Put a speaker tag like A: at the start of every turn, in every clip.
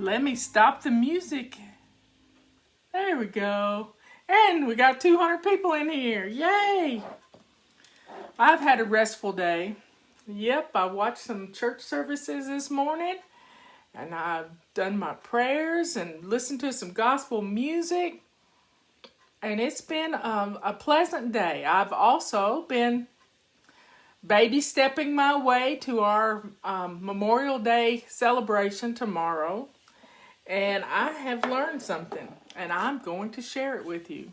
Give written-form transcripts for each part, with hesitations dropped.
A: Let me stop the music. There we go. And we got 200 people in here. Yay! I've had a restful day. Yep, I watched some church services this morning. And I've done my prayers and listened to some gospel music. And it's been a pleasant day. I've also been baby stepping my way to our Memorial Day celebration tomorrow. And I have learned something, and I'm going to share it with you.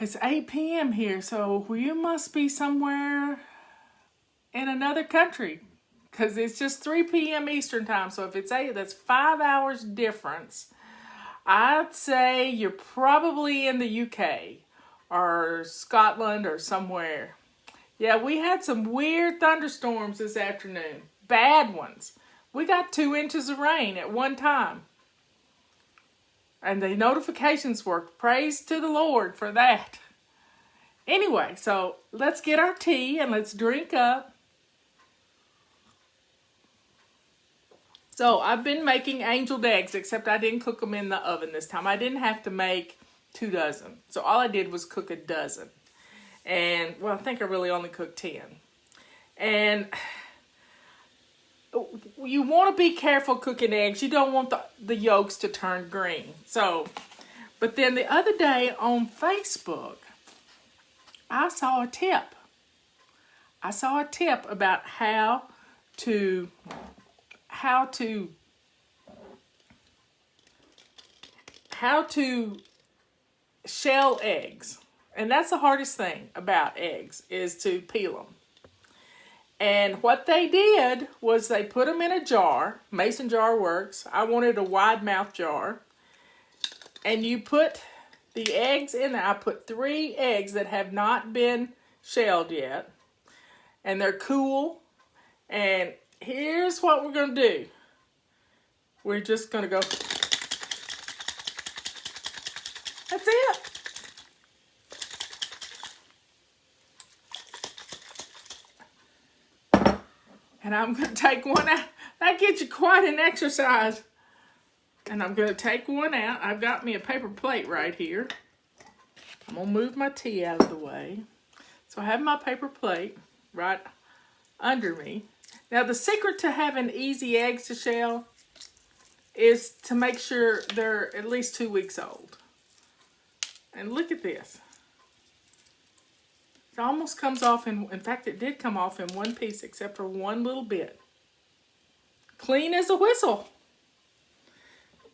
A: It's 8 p.m. here, so you must be somewhere in another country, because it's just 3 p.m. Eastern time. So if it's 8, that's 5 hours difference. I'd say you're probably in the UK or Scotland or somewhere. Yeah, we had some weird thunderstorms this afternoon. Bad ones. We got 2 inches of rain at one time. And the notifications worked. Praise to the Lord for that. Anyway, so let's get our tea and let's drink up. So I've been making angeled eggs, except I didn't cook them in the oven this time. I didn't have to make 2 dozen. So all I did was cook a dozen. And, well, I think I really only cooked 10. And you want to be careful cooking eggs. You don't want the yolks to turn green. So, but then the other day on Facebook, I saw a tip. I saw a tip about how to shell eggs. And that's the hardest thing about eggs, is to peel them. And what they did was they put them in a jar. Mason jar works. I wanted a wide mouth jar. And you put the eggs in there. I put 3 eggs that have not been shelled yet. And they're cool. And here's what we're going to do. We're just going to go. That's it. And I'm going to take one out. That gets you quite an exercise. And I'm going to take one out. I've got me a paper plate right here. I'm going to move my tea out of the way. So I have my paper plate right under me. Now the secret to having easy eggs to shell is to make sure they're at least 2 weeks old. And look at this. It almost comes off in fact, it did come off in one piece except for one little bit. Clean as a whistle.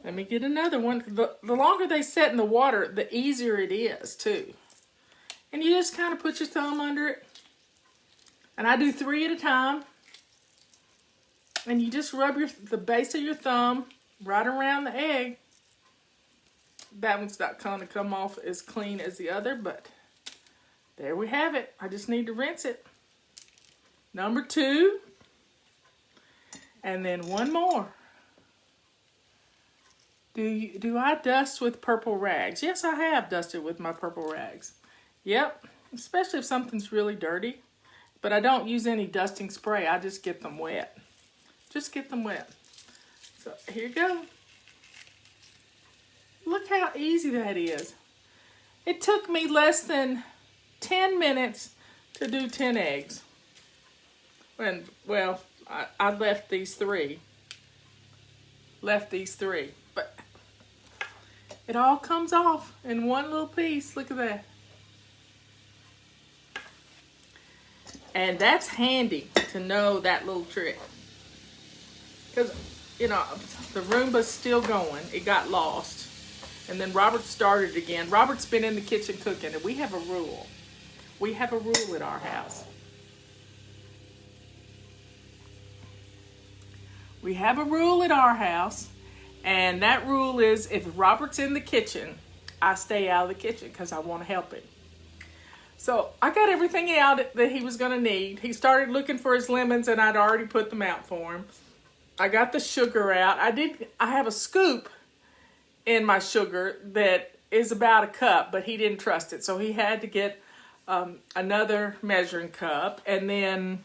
A: Let me get another one. The longer they set in the water, the easier it is too. And you just kind of put your thumb under it. And I do 3 at a time. And you just rub the base of your thumb right around the egg. That one's not going to come off as clean as the other, but there we have it. I just need to rinse it. Number 2. And then one more. Do I dust with purple rags? Yes, I have dusted with my purple rags. Yep, especially if something's really dirty. But I don't use any dusting spray. I just get them wet. Just get them wet. So here you go. Look how easy that is. It took me less than 10 minutes to do 10 eggs. And, well, I left these 3. But it all comes off in one little piece. Look at that. And that's handy to know that little trick. Because, you know, the Roomba's still going. It got lost. And then Robert started again. Robert's been in the kitchen cooking, and we have a rule. We have a rule at our house. We have a rule at our house, and that rule is if Robert's in the kitchen, I stay out of the kitchen because I want to help him. So I got everything out that he was going to need. He started looking for his lemons, and I'd already put them out for him. I got the sugar out. I have a scoop in my sugar that is about a cup, but he didn't trust it. So he had to get another measuring cup, and then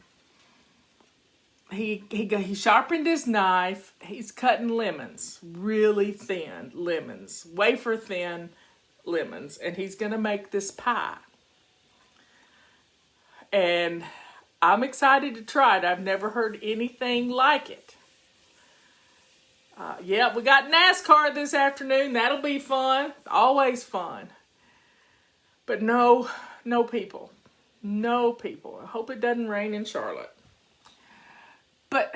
A: he sharpened his knife. He's cutting lemons, really thin lemons, wafer thin lemons, and he's gonna make this pie. And I'm excited to try it. I've never heard anything like it. Yeah, we got NASCAR this afternoon. That'll be fun. Always fun. But no people. No people. I hope it doesn't rain in Charlotte. But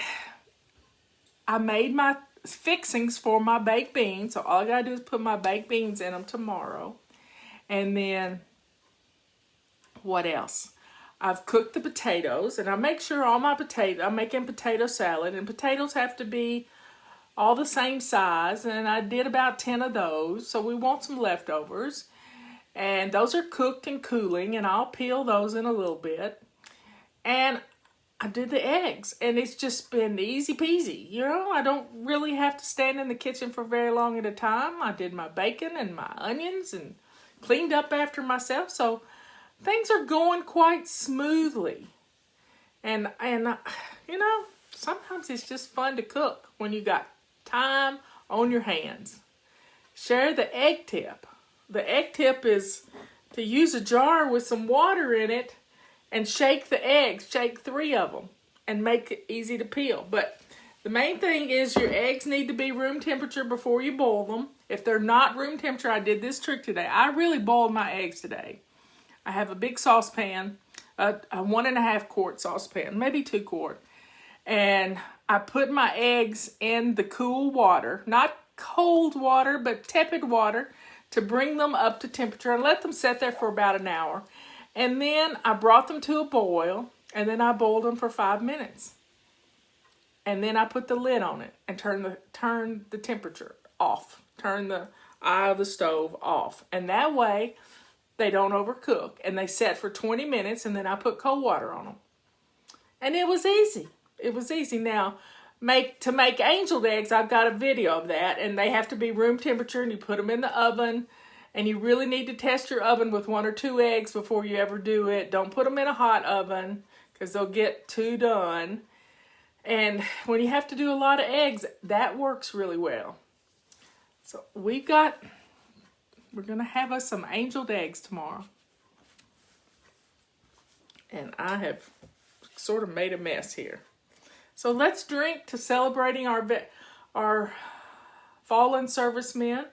A: I made my fixings for my baked beans. So all I gotta do is put my baked beans in them tomorrow. And then, what else? I've cooked the potatoes. And I make sure all my potatoes, I'm making potato salad. And potatoes have to be all the same size. And I did about 10 of those. So we want some leftovers. And those are cooked and cooling. And I'll peel those in a little bit. And I did the eggs, and it's just been easy peasy. You know, I don't really have to stand in the kitchen for very long at a time. I did my bacon and my onions and cleaned up after myself. So things are going quite smoothly. And you know, sometimes it's just fun to cook when you got time on your hands. Share the egg tip. The egg tip is to use a jar with some water in it and shake the eggs, shake 3 of them, and make it easy to peel. But the main thing is your eggs need to be room temperature before you boil them. If they're not room temperature, I did this trick today. I really boiled my eggs today. I have a big saucepan, a 1.5 quart saucepan, maybe 2 quart. And I put my eggs in the cool water, not cold water, but tepid water, to bring them up to temperature and let them sit there for about an hour. And then I brought them to a boil, and then I boiled them for 5 minutes. And then I put the lid on it and turn the temperature off. Turn the eye of the stove off. And that way, they don't overcook. And they set for 20 minutes, and then I put cold water on them. And it was easy. It was easy. Now, to make angel eggs, I've got a video of that, and they have to be room temperature, and you put them in the oven. And you really need to test your oven with 1 or 2 eggs before you ever do it. Don't put them in a hot oven because they'll get too done. And when you have to do a lot of eggs, that works really well. So we're going to have us some angeled eggs tomorrow. And I have sort of made a mess here. So let's drink to celebrating our fallen servicemen.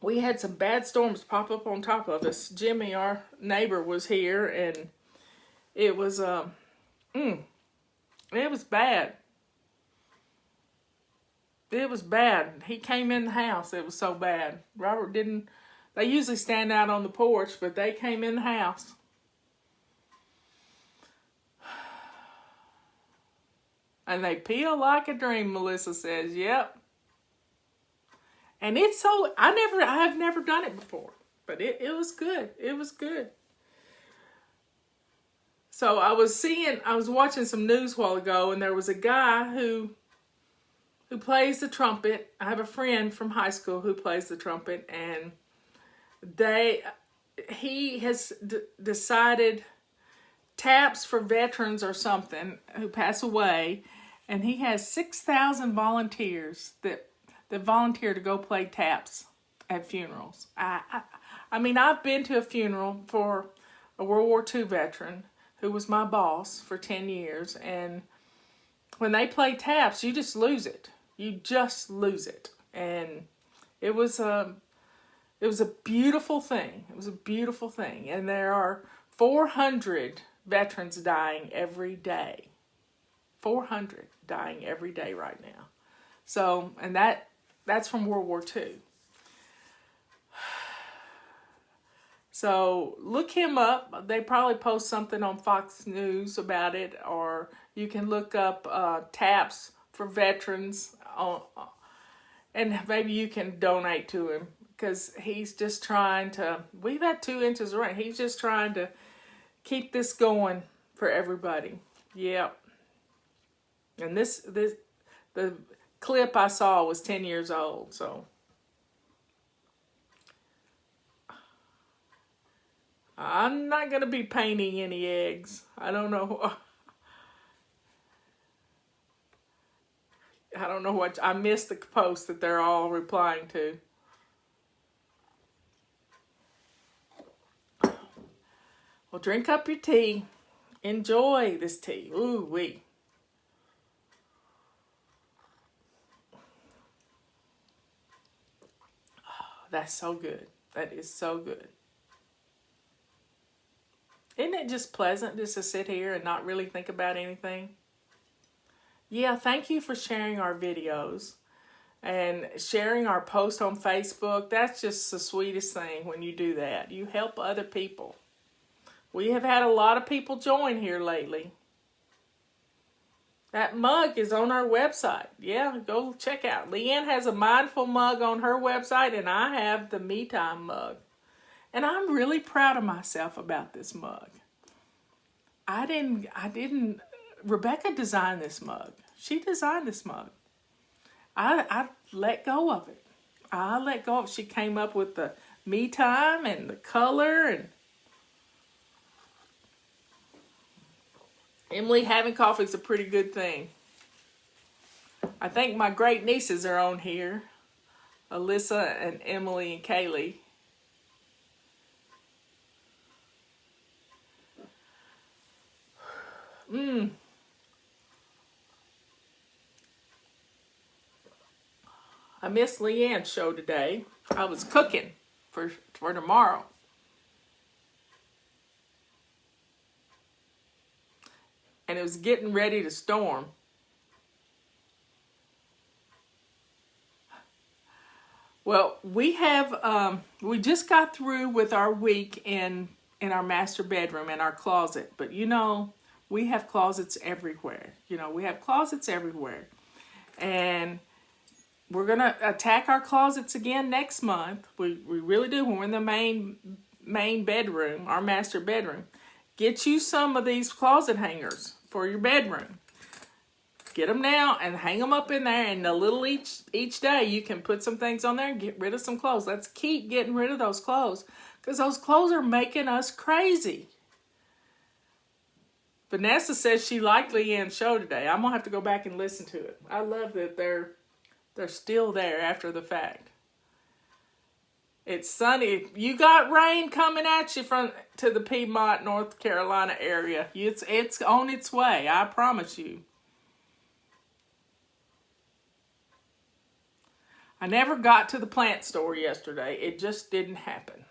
A: we had some bad storms pop up on top of us. Jimmy, our neighbor, was here, and it was it was bad. It was bad. He came in the house. It was so bad. Robert didn't. They usually stand out on the porch, but they came in the house. And they peel like a dream, Melissa says. Yep. And it's so, I've never done it before. But it was good. It was good. So I was watching some news a while ago, and there was a guy who plays the trumpet. I have a friend from high school who plays the trumpet, and he has decided taps for veterans or something who pass away, and he has 6,000 volunteers that volunteer to go play taps at funerals. I mean, I've been to a funeral for a World War II veteran who was my boss for 10 years, and when they play taps, you just lose it. You just lose it. And it was a beautiful thing. It was a beautiful thing. And there are 400 veterans dying every day. 400 dying every day right now. So, and that's from World War II. So look him up. They probably post something on Fox News about it, or you can look up taps for veterans, and maybe you can donate to him, because he's just trying to. We've had 2 inches of rain. He's just trying to keep this going for everybody. Yep. And the clip I saw was 10 years old, so. I'm not going to be painting any eggs. I don't know. I don't know what. I missed the post that they're all replying to. Well, drink up your tea. Enjoy this tea. Ooh wee. Oh, that's so good. That is so good. Isn't it just pleasant just to sit here and not really think about anything? Yeah, thank you for sharing our videos and sharing our post on Facebook. That's just the sweetest thing when you do that. You help other people. We have had a lot of people join here lately. That mug is on our website. Yeah, go check out. Leanne has a mindful mug on her website, and I have the Me Time mug. And I'm really proud of myself about this mug. Rebecca designed this mug. She designed this mug. I let go of it. I let go of it. She came up with the Me Time and the color, and Emily, having coffee is a pretty good thing. I think my great nieces are on here. Alyssa and Emily and Kaylee. I missed Leanne's show today. I was cooking for tomorrow. And it was getting ready to storm. Well, we just got through with our week in our master bedroom and our closet. But you know, we have closets everywhere. We have closets everywhere. And we're going to attack our closets again next month. We really do. When we're in the main bedroom, our master bedroom. Get you some of these closet hangers for your bedroom. Get them now and hang them up in there, and a little each day you can put some things on there and get rid of some clothes. Let's keep getting rid of those clothes, because those clothes are making us crazy. Vanessa says she liked Leanne's show today. I'm going to have to go back and listen to it. I love that they're still there after the fact. It's sunny. You got rain coming at you to the Piedmont, North Carolina area. It's on its way, I promise you. I never got to the plant store yesterday. It just didn't happen.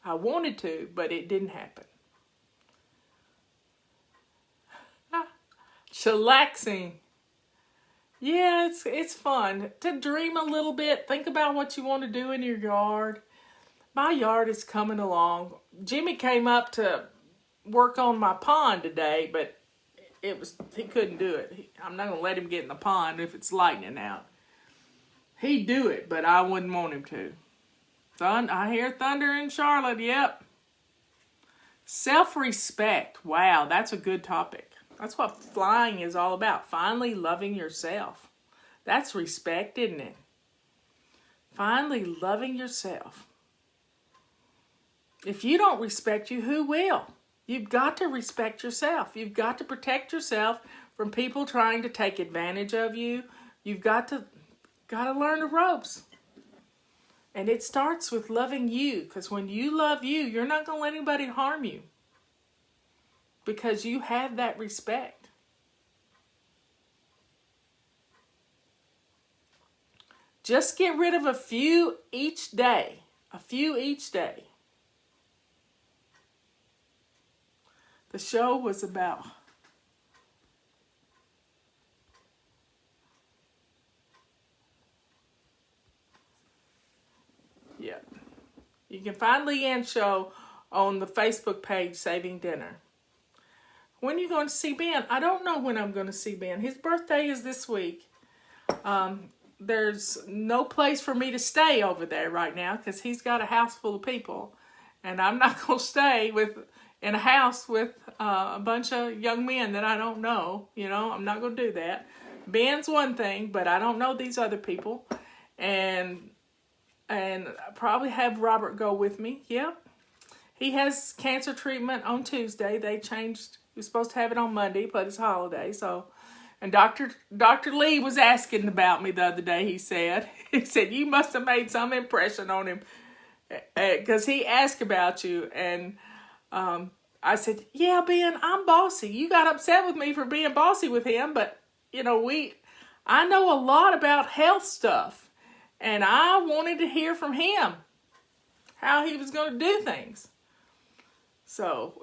A: I wanted to, but it didn't happen. Chillaxing. Yeah, it's fun to dream a little bit. Think about what you want to do in your yard. My yard is coming along. Jimmy came up to work on my pond today, but he couldn't do it. I'm not gonna let him get in the pond if it's lightning out. He'd do it, but I wouldn't want him to. I hear thunder in Charlotte. Yep. Self-respect. Wow, that's a good topic. That's what flying is all about. Finally loving yourself. That's respect, isn't it? Finally loving yourself. If you don't respect you, who will? You've got to respect yourself. You've got to protect yourself from people trying to take advantage of you. You've got to learn the ropes. And it starts with loving you, because when you love you, you're not going to let anybody harm you, because you have that respect. Just get rid of a few each day. A few each day. The show was about you can find Leanne's show on the Facebook page, Saving Dinner. When are you going to see Ben? I don't know when I'm going to see Ben. His birthday is this week. There's no place for me to stay over there right now because he's got a house full of people. And I'm not going to stay in a house with a bunch of young men that I don't know. You know, I'm not going to do that. Ben's one thing, but I don't know these other people. And probably have Robert go with me. Yep. He has cancer treatment on Tuesday. They changed. He was supposed to have it on Monday, but it's holiday. So, and Dr. Lee was asking about me the other day, he said. He said, you must have made some impression on him because he asked about you. And I said, yeah, Ben, I'm bossy. You got upset with me for being bossy with him, but, you know, I know a lot about health stuff. And I wanted to hear from him how he was going to do things. So,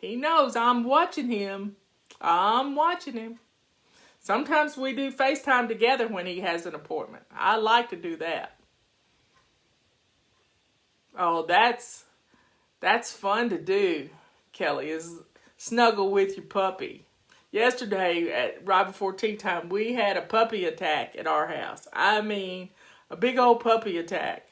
A: he knows I'm watching him. I'm watching him. Sometimes we do FaceTime together when he has an appointment. I like to do that. Oh, that's fun to do, Kelly, is snuggle with your puppy. Yesterday, right before tea time, we had a puppy attack at our house. I mean, a big old puppy attack.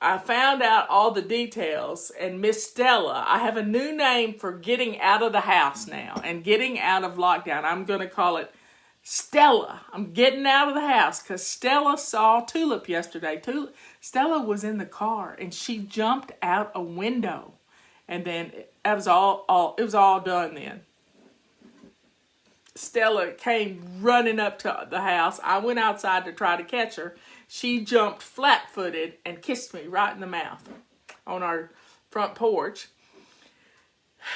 A: I found out all the details, and Miss Stella, I have a new name for getting out of the house now and getting out of lockdown. I'm going to call it Stella. I'm getting out of the house because Stella saw Tulip yesterday. Stella was in the car, and she jumped out a window, and then it was all done then. Stella came running up to the house. I went outside to try to catch her. She jumped flat-footed and kissed me right in the mouth on our front porch.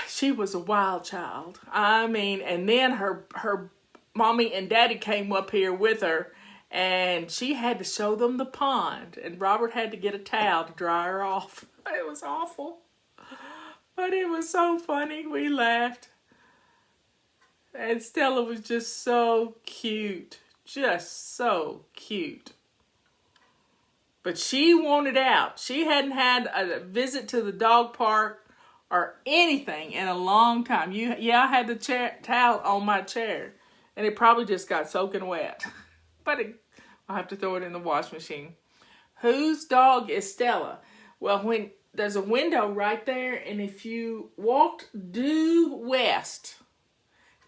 A: She was a wild child. I mean, and then her mommy and daddy came up here with her, and she had to show them the pond, and Robert had to get a towel to dry her off. It was awful, but it was so funny. We laughed. And Stella was just so cute. Just so cute. But she wanted out. She hadn't had a visit to the dog park or anything in a long time. I had the towel on my chair. And it probably just got soaking wet. But I'll have to throw it in the wash machine. Whose dog is Stella? Well, when there's a window right there. And if you walked due west,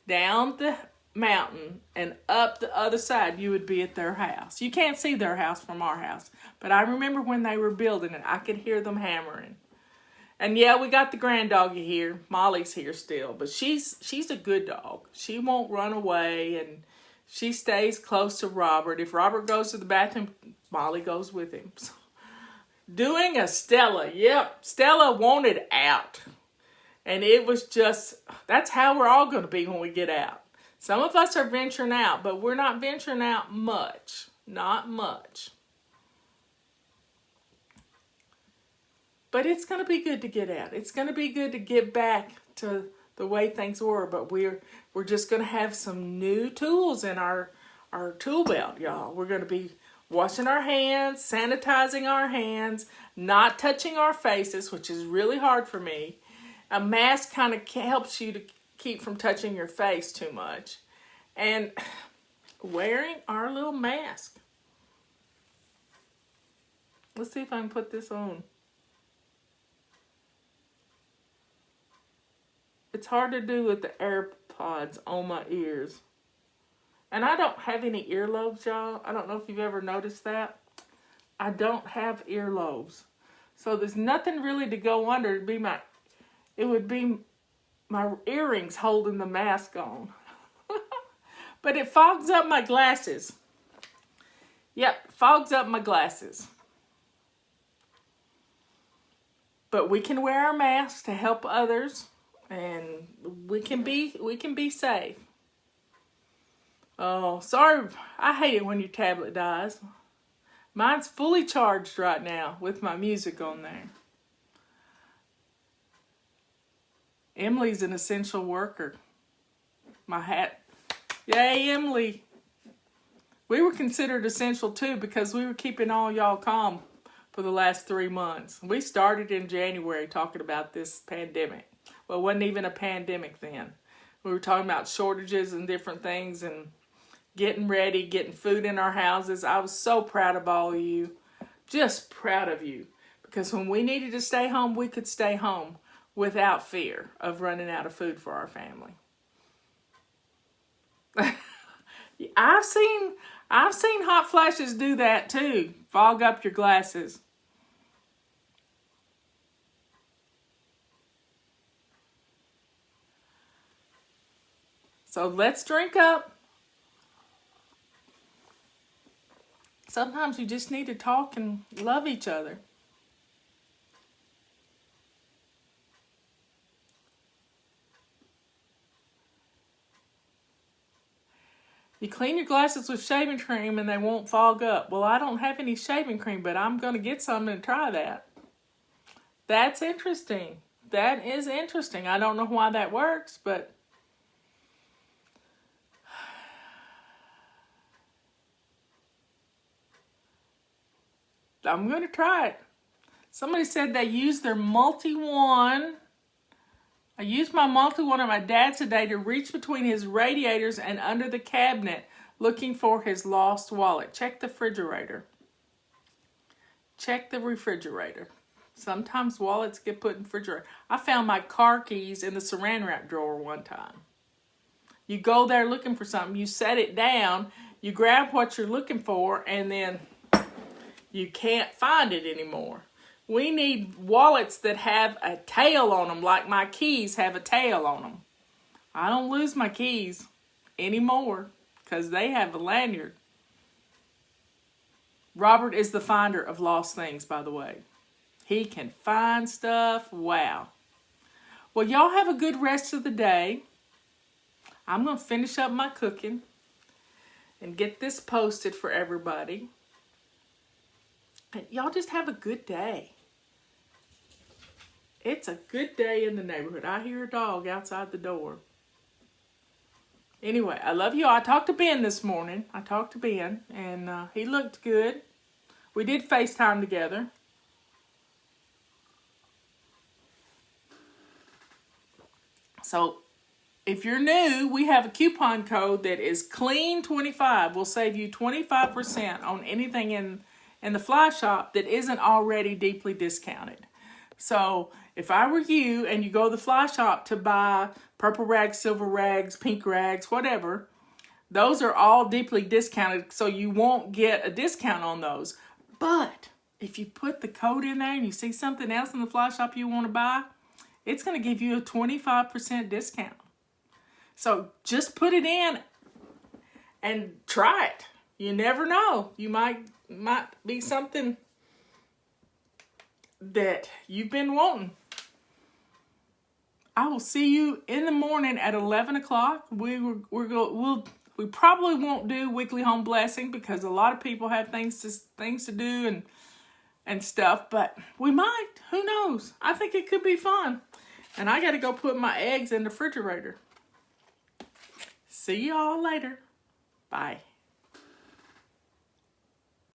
A: down the mountain and up the other side, you would be at their house. You can't see their house from our house. But I remember when they were building it, I could hear them hammering. And yeah, we got the grand doggy here. Molly's here still. But she's a good dog. She won't run away, and she stays close to Robert. If Robert goes to the bathroom, Molly goes with him. So, doing a Stella. Yep, Stella wanted out. And it was just, that's how we're all going to be when we get out. Some of us are venturing out, but we're not venturing out much. Not much. But it's going to be good to get out. It's going to be good to get back to the way things were. But we're just going to have some new tools in our tool belt, y'all. We're going to be washing our hands, sanitizing our hands, not touching our faces, which is really hard for me. A mask kind of helps you to keep from touching your face too much. And wearing our little mask. Let's see if I can put this on. It's hard to do with the AirPods on my ears. And I don't have any earlobes, y'all. I don't know if you've ever noticed that. I don't have earlobes. So there's nothing really to go under. It would be my earrings holding the mask on. But it fogs up my glasses. Yep, fogs up my glasses. But we can wear our masks to help others. And we can be safe. Oh, sorry. I hate it when your tablet dies. Mine's fully charged right now with my music on there. Emily's an essential worker. My hat. Yay, Emily. We were considered essential too because we were keeping all y'all calm for the last 3 months. We started in January talking about this pandemic. Well, it wasn't even a pandemic then. We were talking about shortages and different things and getting ready, getting food in our houses. I was so proud of all of you. Just proud of you. Because when we needed to stay home, we could stay home without fear of running out of food for our family. I've seen hot flashes do that too. Fog up your glasses. So let's drink up. Sometimes you just need to talk and love each other. You clean your glasses with shaving cream and they won't fog up. Well, I don't have any shaving cream, but I'm going to get some and try that. That's interesting. That is interesting. I don't know why that works, but I'm going to try it. Somebody said they used their multi-wand. I used my multi-wand on my dad today to reach between his radiators and under the cabinet looking for his lost wallet. Check the refrigerator. Check the refrigerator. Sometimes wallets get put in the refrigerator. I found my car keys in the saran wrap drawer one time. You go there looking for something, you set it down, you grab what you're looking for, and then you can't find it anymore. We need wallets that have a tail on them, like my keys have a tail on them. I don't lose my keys anymore because they have a lanyard. Robert is the finder of lost things, by the way. He can find stuff. Wow. Well, y'all have a good rest of the day. I'm going to finish up my cooking and get this posted for everybody. And y'all just have a good day. It's a good day in the neighborhood. I hear a dog outside the door. Anyway, I love you all. I talked to Ben this morning. And he looked good. We did FaceTime together. So, if you're new, we have a coupon code that is CLEAN25. We'll save you 25% on anything in the fly shop that isn't already deeply discounted. So if I were you and you go to the fly shop to buy purple rags, silver rags, pink rags, whatever, those are all deeply discounted, so you won't get a discount on those. But if you put the code in there and you see something else in the fly shop you want to buy, it's going to give you a 25% discount. So just put it in and try it. You never know. You might be something that you've been wanting. I will see you in the morning at 11 o'clock. We'll We probably won't do weekly home blessing because a lot of people have things to do and stuff, but we might. Who knows? I think it could be fun. And I got to go put my eggs in the refrigerator. See y'all later. Bye.